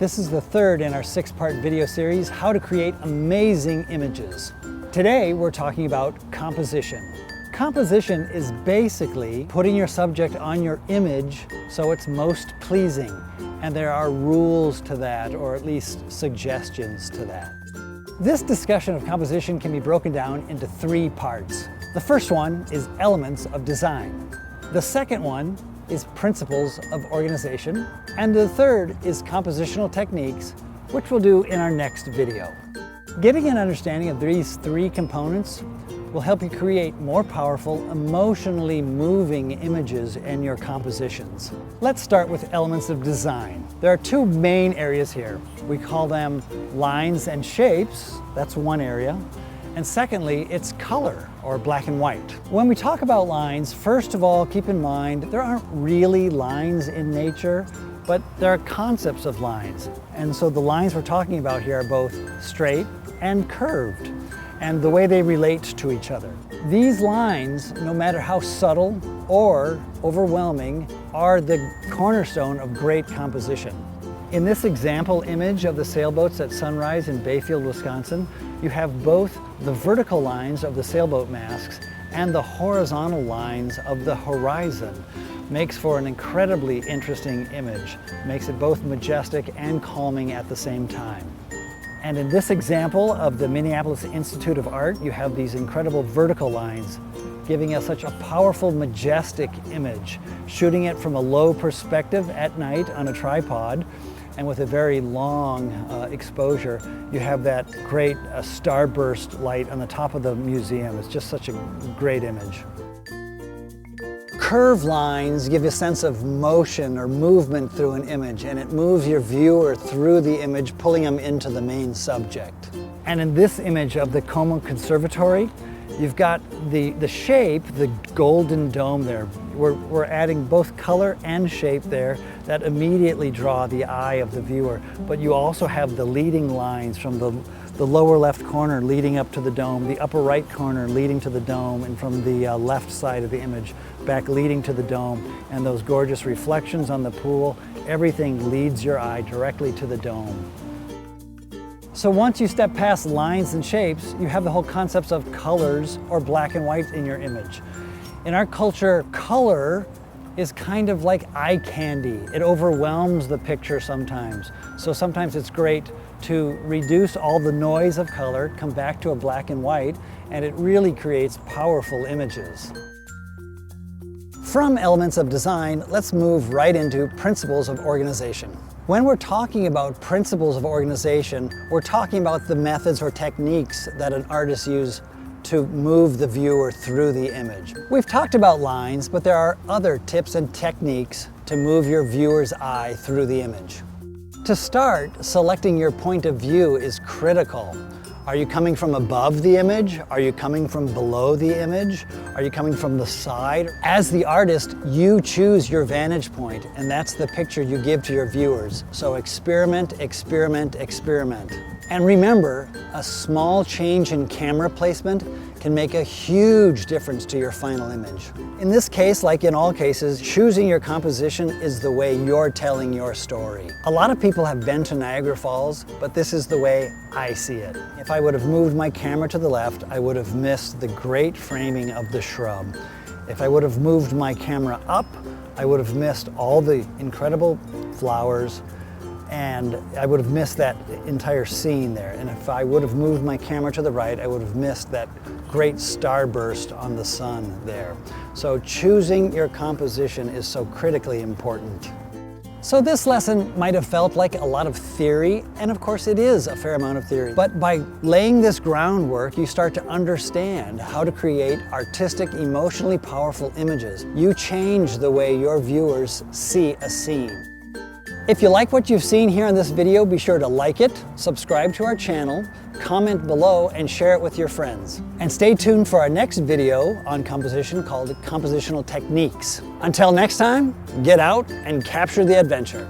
This is the third in our 6-part video series, How to Create Amazing Images. Today, we're talking about composition. Composition is basically putting your subject on your image so it's most pleasing. And there are rules to that, or at least suggestions to that. This discussion of composition can be broken down into 3 parts. The first one is elements of design. The second one is principles of organization. And the third is compositional techniques, which we'll do in our next video. Getting an understanding of these 3 components will help you create more powerful, emotionally moving images in your compositions. Let's start with elements of design. There are 2 main areas here. We call them lines and shapes, that's one area. And secondly, it's color, or black and white. When we talk about lines, first of all, keep in mind, there aren't really lines in nature, but there are concepts of lines. And so the lines we're talking about here are both straight and curved, and the way they relate to each other. These lines, no matter how subtle or overwhelming, are the cornerstone of great composition. In this example image of the sailboats at sunrise in Bayfield, Wisconsin, you have both the vertical lines of the sailboat masts and the horizontal lines of the horizon. Makes for an incredibly interesting image. Makes it both majestic and calming at the same time. And in this example of the Minneapolis Institute of Art, you have these incredible vertical lines, giving us such a powerful, majestic image. Shooting it from a low perspective at night on a tripod, and with a very long exposure, you have that great starburst light on the top of the museum. It's just such a great image. Curved lines give you a sense of motion or movement through an image, and it moves your viewer through the image, pulling them into the main subject. And in this image of the Como Conservatory, you've got the shape, the golden dome there. We're adding both color and shape there that immediately draw the eye of the viewer. But you also have the leading lines from the lower left corner leading up to the dome, the upper right corner leading to the dome, and from the left side of the image back leading to the dome. And those gorgeous reflections on the pool, everything leads your eye directly to the dome. So once you step past lines and shapes, you have the whole concepts of colors or black and white in your image. In our culture, color is kind of like eye candy. It overwhelms the picture sometimes. So sometimes it's great to reduce all the noise of color, come back to a black and white, and it really creates powerful images. From elements of design, let's move right into principles of organization. When we're talking about principles of organization, we're talking about the methods or techniques that an artist uses to move the viewer through the image. We've talked about lines, but there are other tips and techniques to move your viewer's eye through the image. To start, selecting your point of view is critical. Are you coming from above the image? Are you coming from below the image? Are you coming from the side? As the artist, you choose your vantage point, and that's the picture you give to your viewers. So experiment, experiment, experiment. And remember, a small change in camera placement can make a huge difference to your final image. In this case, like in all cases, choosing your composition is the way you're telling your story. A lot of people have been to Niagara Falls, but this is the way I see it. If I would have moved my camera to the left, I would have missed the great framing of the shrub. If I would have moved my camera up, I would have missed all the incredible flowers, and I would have missed that entire scene there. And if I would have moved my camera to the right, I would have missed that great starburst on the sun there. So choosing your composition is so critically important. So this lesson might have felt like a lot of theory, and of course it is a fair amount of theory. But by laying this groundwork, you start to understand how to create artistic, emotionally powerful images. You change the way your viewers see a scene. If you like what you've seen here in this video, be sure to like it, subscribe to our channel, comment below, and share it with your friends. And stay tuned for our next video on composition called Compositional Techniques. Until next time, get out and capture the adventure.